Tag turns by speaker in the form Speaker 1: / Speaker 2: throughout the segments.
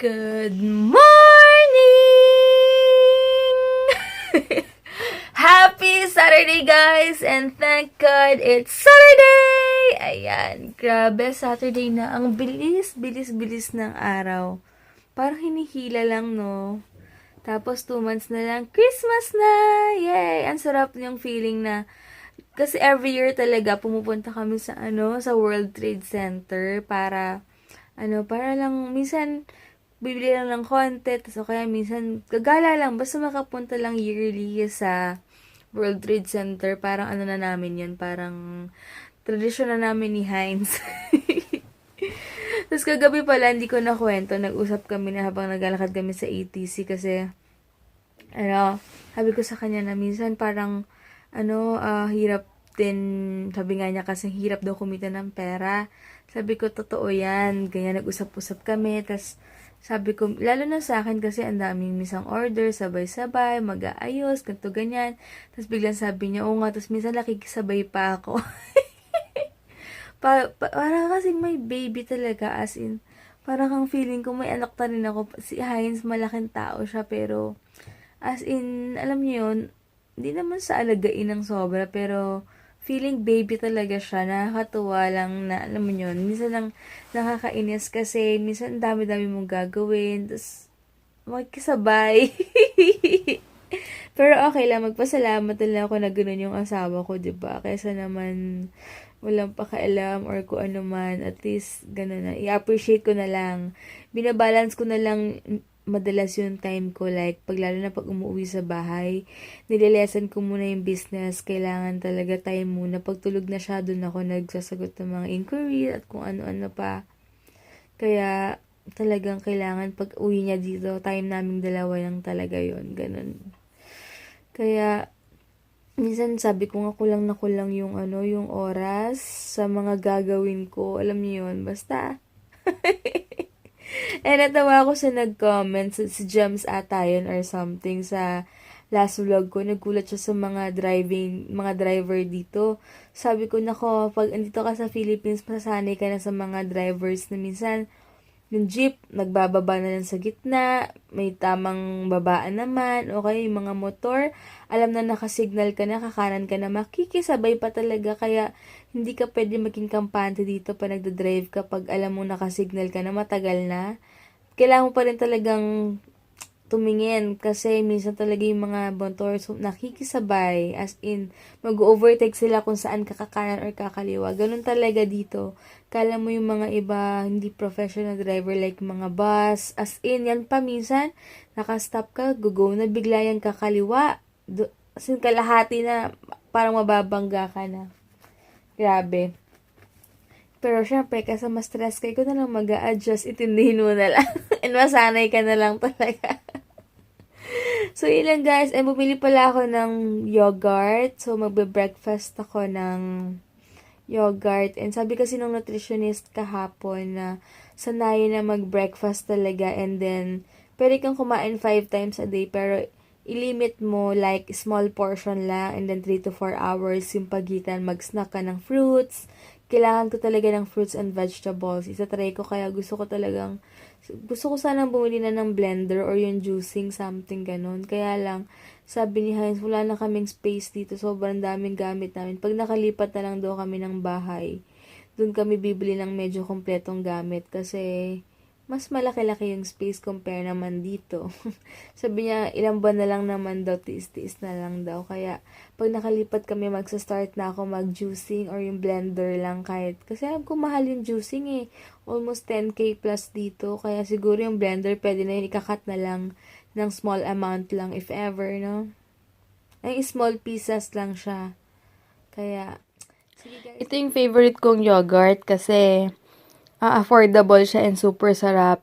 Speaker 1: Good morning! Happy Saturday, guys! And thank God it's Saturday! Ayan, grabe, Saturday na. Ang bilis, bilis, bilis ng araw. Parang hinihila lang, no? Tapos 2 months na lang, Christmas na! Yay! Ang sarap yung feeling na, kasi every year talaga, pumupunta kami sa, sa World Trade Center para, para lang, minsan, bibili lang ng konti, tapos o kaya minsan, gagala lang, basta makapunta lang yearly sa World Trade Center, parang ano na namin yun, parang tradisyon na namin ni Heinz. Tapos kagabi pala, hindi ko nakwento, nag-usap kami na habang naglalakad kami sa ATC kasi, sabi ko sa kanya na minsan parang, hirap din, sabi nga niya kasi hirap daw kumita ng pera. Sabi ko, totoo yan, ganyan, nag-usap-usap kami, tapos, sabi ko, lalo na sa akin kasi ang daming misang order, sabay-sabay, mag-aayos, ganito, ganyan. Tapos biglang sabi niya, oo nga, tapos minsan nakikisabay pa ako. Parang kasing may baby talaga, as in, parang kang feeling ko may anak na rin ako. Si Heinz, malaking tao siya, pero, as in, alam niyo yun, hindi naman sa alagain ng sobra, pero, feeling baby talaga siya. Nakakatuwa lang na, alam mo yun, minsan lang nakakainis kasi minsan dami-dami mong gagawin, tapos magkasabay. Pero okay lang, magpasalamat na lang ako na ganun yung asawa ko, diba? Kaysa naman walang pakialam or kung ano man, at least ganun na. I-appreciate ko na lang. Binabalance ko na lang madalas yung time ko, like, lalo na pag umuwi sa bahay, nililesen ko muna yung business, kailangan talaga time muna. Pag tulog na siya, dun ako nagsasagot ng mga inquiry at kung ano-ano pa. Kaya, talagang kailangan pag uwi niya dito, time naming dalawa lang talaga yon, ganun. Kaya, minsan sabi ko nga kulang na kulang yung yung oras sa mga gagawin ko, alam niyo yun, basta. Eh, natawa ako sa nag-comment, si Gems ata yun or something sa last vlog ko. Nagkulat siya sa mga driver dito. Sabi ko, nako, pag andito ka sa Philippines, masasanay ka na sa mga drivers na minsan, yung jeep, nagbababa na lang sa gitna, may tamang babaan naman, okay, yung mga motor, alam na nakasignal ka na, kakanan ka na, makikisabay pa talaga, kaya hindi ka pwede maging kampante dito pa nagdadrive kapag alam mo nakasignal ka na, matagal na. Kailangan mo pa rin talagang tumingin kasi minsan talaga yung mga motor nakikisabay, as in mag-overtake sila kung saan kakakanan or kakaliwa. Ganun talaga dito. Kala mo yung mga iba hindi professional driver like mga bus, as in yan pa minsan nakastop ka, go na bigla yung kakaliwa, as in kalahati na, parang mababangga ka na. Grabe. Pero syempre, kasi mas stress ka, ikaw na lang mag-a-adjust, itindihin mo na lang. And masanay ka na lang talaga. So, yun lang guys. And bumili pala ako ng yogurt. So, magbe-breakfast ako ng yogurt. And sabi kasi nung nutritionist kahapon na sanayin na mag-breakfast talaga. And then, pwede kang kumain 5 times a day. Pero, ilimit mo like small portion lang. And then, 3 to 4 hours yung pagitan. Mag-snack ka ng fruits. Kailangan ko talaga ng fruits and vegetables. Isa-try ko, kaya gusto ko sanang bumili na ng blender or yung juicing, something ganun. Kaya lang, sabi ni Heinz, wala na kaming space dito. Sobrang daming gamit namin. Pag nakalipat na lang daw kami ng bahay, dun kami bibili ng medyo kompletong gamit. Kasi, mas malaki-laki yung space compare naman dito. Sabi niya, ilang buwan na lang naman daw, tiis-tiis na lang daw. Kaya, pag nakalipat kami, magsa-start na ako mag-juicing or yung blender lang kahit. Kasi alam ko, mahal yung juicing eh. Almost 10K plus dito. Kaya siguro yung blender, pwede na yun, ikakat na lang ng small amount lang if ever, no? Ay, small pieces lang siya. Kaya, sige guys. Ito yung favorite kong yogurt kasi affordable siya and super sarap.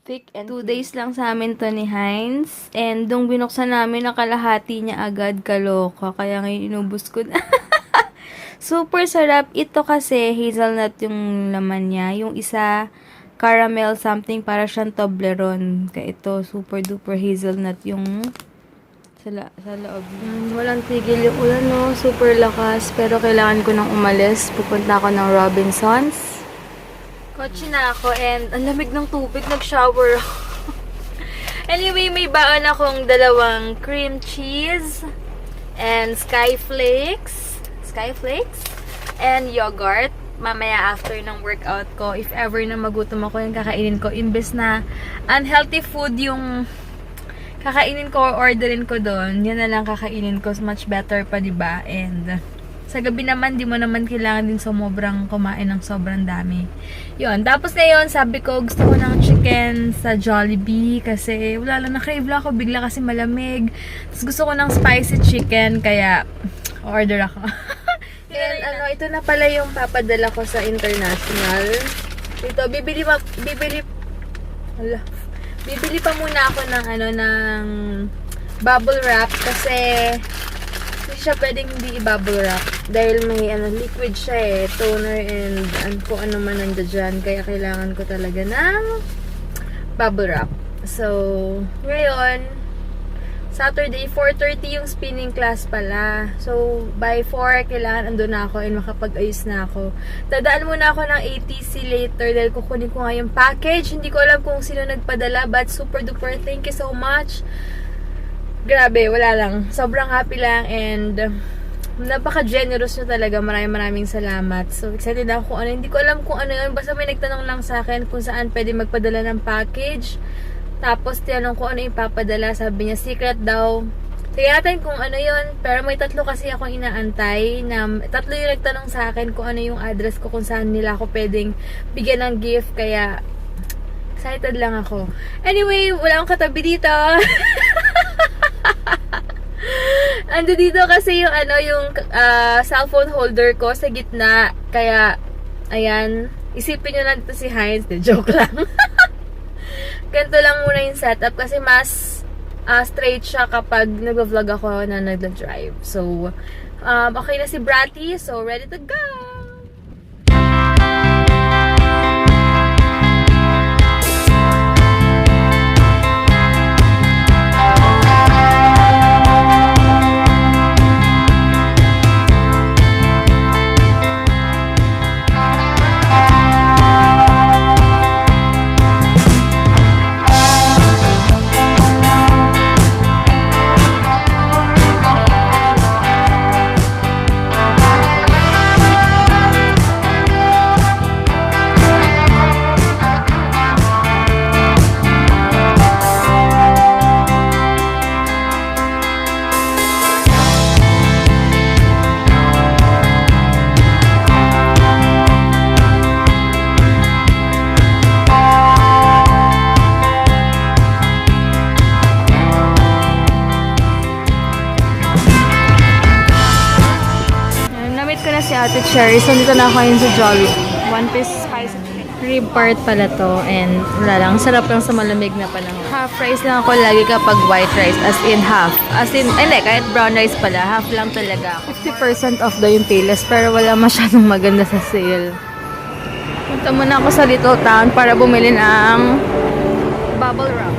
Speaker 1: Thick and 2 days lang sa amin to ni Heinz. And nung binuksan namin, nakalahati niya agad, kaloka. Kaya ngayon inubos ko na. Super sarap. Ito kasi hazelnut yung laman niya. Yung isa, caramel something, para siyang Toblerone. Kaya ito, super duper hazelnut yung sa loob. Walang tigil yung ulan, no? Super lakas. Pero kailangan ko nang umalis. Pupunta ako ng Robinsons. Kotse na ako and ang lamig ng tubig, nag-shower ako. Anyway, may baon akong dalawang cream cheese and skyflakes and yogurt. Mamaya after ng workout ko, if ever na magutom ako, yung kakainin ko. Imbes na unhealthy food yung kakainin ko or orderin ko doon, yan na lang kakainin ko. Much better pa, diba? And sa gabi naman, di mo naman kailangan din sumobrang kumain ng sobrang dami. Yun. Tapos ngayon, sabi ko, gusto ko ng chicken sa Jollibee kasi wala lang, na-crave lang ako bigla kasi malamig. Tapos gusto ko ng spicy chicken, kaya order ako. And ito na pala yung papadala ko sa international. Ito, bibili pa muna ako ng ng bubble wrap kasi hindi siya pwedeng hindi i-bubble wrap dahil may liquid siya toner and kung ano man nandiyan dyan, kaya kailangan ko talaga ng bubble wrap. So ngayon Saturday 4:30 yung spinning class pala, so by 4 kailangan andun na ako and makapag-ayos na ako. Dadaan muna ako ng ATC later dahil kukunin ko nga yung package. Hindi ko alam kung sino nagpadala, but super duper thank you so much. Grabe, wala lang. Sobrang happy lang and napaka-generous nyo talaga. Maraming salamat. So, excited ako kung ano. Hindi ko alam kung ano yun. Basta may nagtanong lang sa akin kung saan pwede magpadala ng package. Tapos, tinanong ko ano yung papadala. Sabi niya, secret daw. Tingnan natin kung ano yun. Pero may 3 kasi akong inaantay. 3 yung nagtanong sa akin kung ano yung address ko, kung saan nila ako pwedeng bigyan ng gift. Kaya, excited lang ako. Anyway, wala akong katabi dito. Ando dito kasi yung yung cellphone holder ko sa gitna. Kaya ayan, isipin nyo lang dito si Heinz. Joke lang. Ganito lang muna yung setup kasi mas straight siya kapag nag-vlog ako na nag-drive. So okay na si Bratty, so ready to go. Si Ate Cherry. So, dito na ako ngayon sa Jollibee. 1 piece spicy chicken. Rib part pala to. And wala lang. Sarap lang sa malamig na panahon. Half rice lang ako lagi kapag white rice. As in half. As in, hindi, kahit brown rice pala. Half lang talaga. 50% off daw yung Payless. Pero wala masyadong maganda sa sale. Punta muna ako sa Little Town para bumili ng bubble wrap.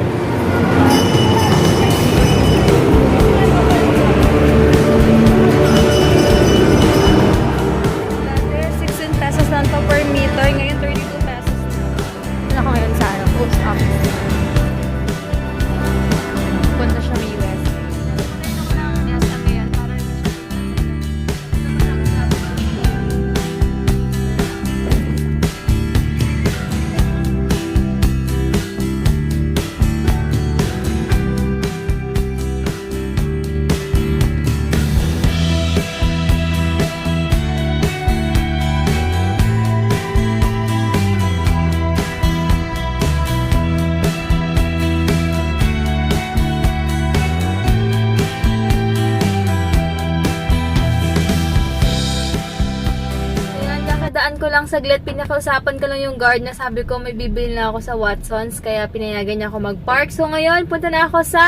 Speaker 1: Lang to per meter. Ngayon, 32 pesos. Ano ako ngayon sa post office. Punta siya may US. Ito ko ng SM ngayon para ko lang saglit, pinakausapan ko lang yung guard na sabi ko may bibili na ako sa Watsons, kaya pinayagan niya ako mag-park. So ngayon, punta na ako sa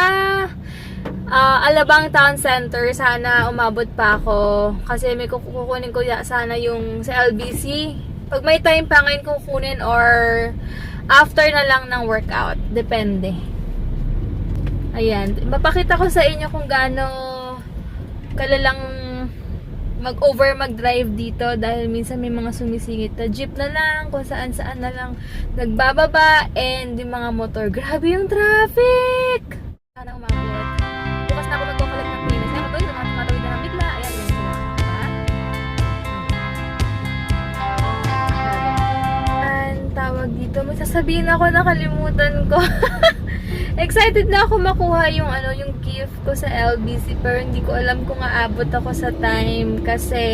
Speaker 1: Alabang Town Center. Sana umabot pa ako kasi may kukunin ko sana yung sa LBC. Pag may time pa ngayon kukunin or after na lang ng workout. Depende. Ayan. Mapakita ko sa inyo kung gaano kalalang mag-drive dito dahil minsan may mga sumisingit na jeep na lang, kung saan-saan na lang nagbababa, and yung mga motor. Grabe yung traffic! Sana umabot. Bukas na ako magkukulat ng pinis. Kaya matawid na matawid na ng bigla. Ayan, yun sila. Ang tawag dito, may sasabihin ako, nakalimutan ko. Excited na ako makuha yung yung gift ko sa LBC, pero hindi ko alam kung aabot ako sa time kasi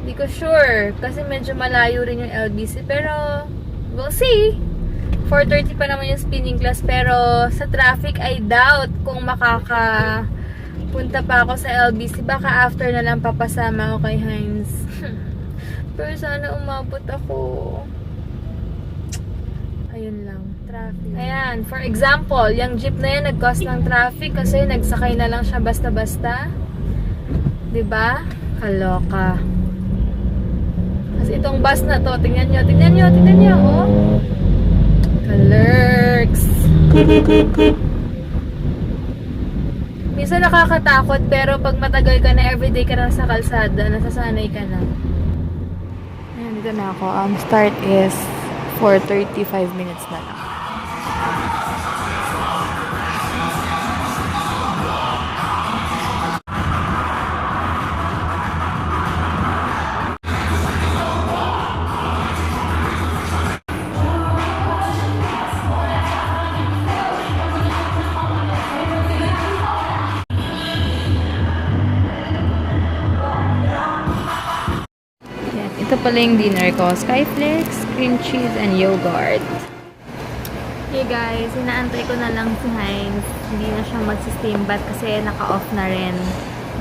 Speaker 1: hindi ko sure kasi medyo malayo rin yung LBC, pero we'll see. 4:30 pa naman yung spinning class, pero sa traffic I doubt kung makakapunta pa ako sa LBC. Baka after na lang papasama ako kay Heinz. Pero sana umabot ako. Ayun lang, traffic. Ayan, for example, yung jeep na yan nag-cause ng traffic kasi nagsakay na lang siya basta-basta. 'Di ba? Kaloka. Kasi itong bus na to, tingnan nyo, oh. Kalerks. Minsan nakakatakot, pero pag matagal ka na, everyday ka na sa kalsada, nasasanay ka na. Ayan, dito na ako. Start is for 35 minutes na lang. Ito pala yung dinner ko. Skyflakes, cream cheese, and yogurt. Hey guys, inaantay ko na lang si Heinz. Hindi na siya mag-steam bath kasi naka-off na rin.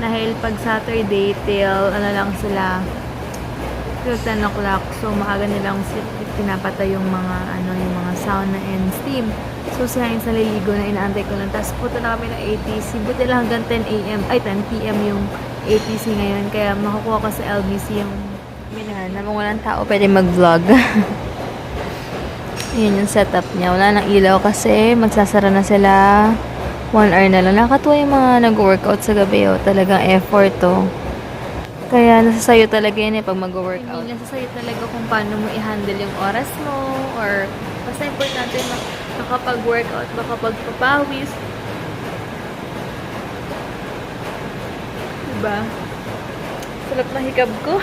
Speaker 1: Dahil pag Saturday till, lang sila, till 10 o'clock. So, maaga nilang pinapatay yung mga, yung mga sauna and steam. So, si Heinz naliligo na, inaantay ko lang. Tapos, punta na kami ng ATC. Buti lang hanggang 10 PM yung ATC ngayon. Kaya, makukuha ko sa LBC yung namang walang tao pwede mag-vlog. Yun yung setup niya. Wala nang ilaw kasi magsasara na sila 1 hour na lang. Nakatuwa yung mga nag-workout sa gabi. Talagang effort to. Kaya nasa sayo talaga yun pag mag-workout. Nasa sayo talaga kung paano mo i-handle yung oras mo or basta importante makapag-workout, makapagpapawis. Diba? Sarap na hikab ko.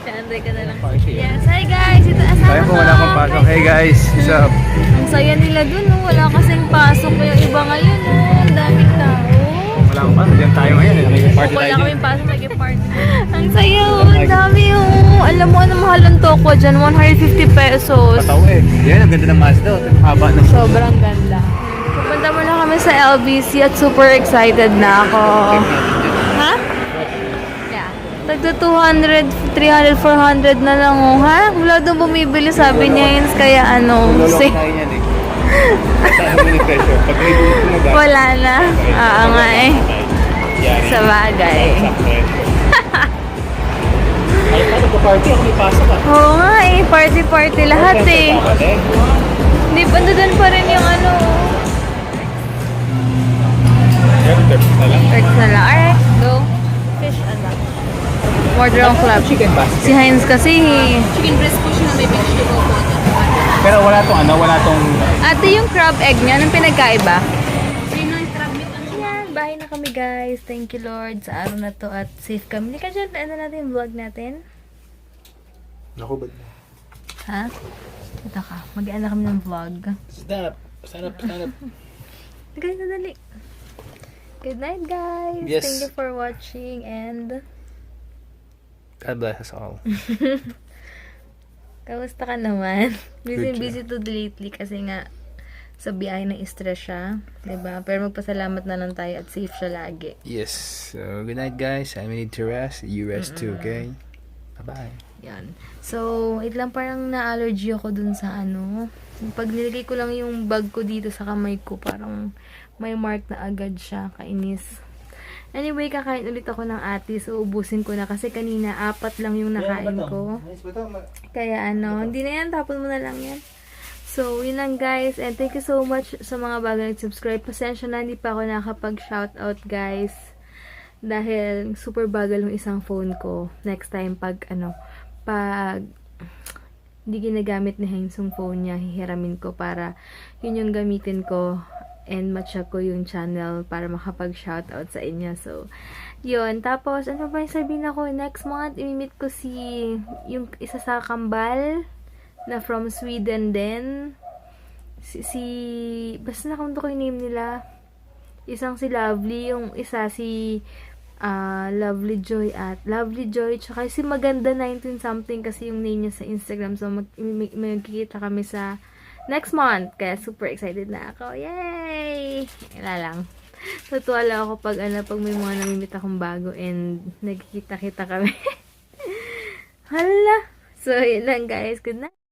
Speaker 1: Siyempre ka na lang. Yes, hi guys! Ito asama
Speaker 2: Tayo po, wala pang pasok. Hey guys, what's up?
Speaker 1: Ang saya nila dun, no? Wala kasing pasok. Yung iba ngayon, no? Ang daming tao.
Speaker 2: Wala akong pasok. Diyan tayo ngayon. Nag-party tayo
Speaker 1: Wala
Speaker 2: dyan.
Speaker 1: kaming pasok, nag-party. Ang saya, oh. Ang dami, oh. Alam mo, ano mahal ang toko dyan? 150 pesos.
Speaker 2: Pataw eh. Yan, ang ganda ng Mazda. Haba ng...
Speaker 1: Sobrang ganda. Pupunta mo na kami sa LBC at super excited na ako. Ha? Tagda 200, 300, 400 na lang, oh. Ha? Wala doon bumibili, sabi niya yun. Kaya safe.
Speaker 2: tayo yan eh. Saan mo ni presyo? Pag may gulit mo na
Speaker 1: Wala na. Nga eh. Sa bagay.
Speaker 2: Ay, paano pa party? Ako may pasok ah.
Speaker 1: Oo nga eh. Party-party lahat eh. Hindi pa doon pa rin yung
Speaker 2: Perks na lang.
Speaker 1: Perks na lang. Alright, go. Fish Order ang club.
Speaker 2: Chicken basket.
Speaker 1: Si Heinz kasi.
Speaker 3: Chicken breast po siya na may vegetable po.
Speaker 2: Pero wala tong
Speaker 1: Ate, yung crab egg niya, anong pinagkaiba?
Speaker 3: Sino yung crab meat?
Speaker 1: Yan, bahay na kami guys. Thank you Lord sa araw na to at safe kami. Hindi ka dyan, natin yung vlog natin?
Speaker 2: Naku, ba't?
Speaker 1: Ha? Ito ka, mag-end na kami ng vlog.
Speaker 2: Stop. Sarap.
Speaker 1: Guys, nadali. Good night guys.
Speaker 2: Yes.
Speaker 1: Thank you for watching and
Speaker 2: God bless us all.
Speaker 1: kamusta ka naman?
Speaker 2: Good
Speaker 1: Busy to lately kasi nga sa biyahe na stress siya. Diba? Pero magpasalamat na lang tayo at safe siya lagi.
Speaker 2: Yes. So, good night guys. I need to rest. You rest too, okay? Bye-bye.
Speaker 1: Yan. So, wait lang, parang na-allergy ako dun sa pag nilagay ko lang yung bag ko dito sa kamay ko, parang may mark na agad siya. Kainis. Anyway, kakain ulit ako ng ati. So, ubusin ko na. Kasi kanina, 4 lang yung nakain ko. Kaya hindi na yan. Tapon mo na lang yan. So, yun lang guys. And thank you so much sa mga bago nag-subscribe. Pasensya na, hindi pa ako nakapag-shoutout guys. Dahil super bagal yung isang phone ko. Next time pag hindi ginagamit ni Heinz yung phone niya, hihiramin ko para yun yung gamitin ko and matcha ko yung channel para makapag-shoutout sa inyo. So, yun. Tapos, ano ba yung sabihin ako? Next month, imimit ko yung isa sa kambal na from Sweden din. Basta nakunto ko yung name nila. Isang si Lovely, yung isa si Lovely Joy tsaka si Maganda 19 something kasi yung name niya sa Instagram. So magkikita kami sa next month, kaya super excited na ako. Yay! Wala lang, natuwa lang ako pag may mga namimit akong bago and nagkikita-kita kami. Hala, so yun lang guys, good night.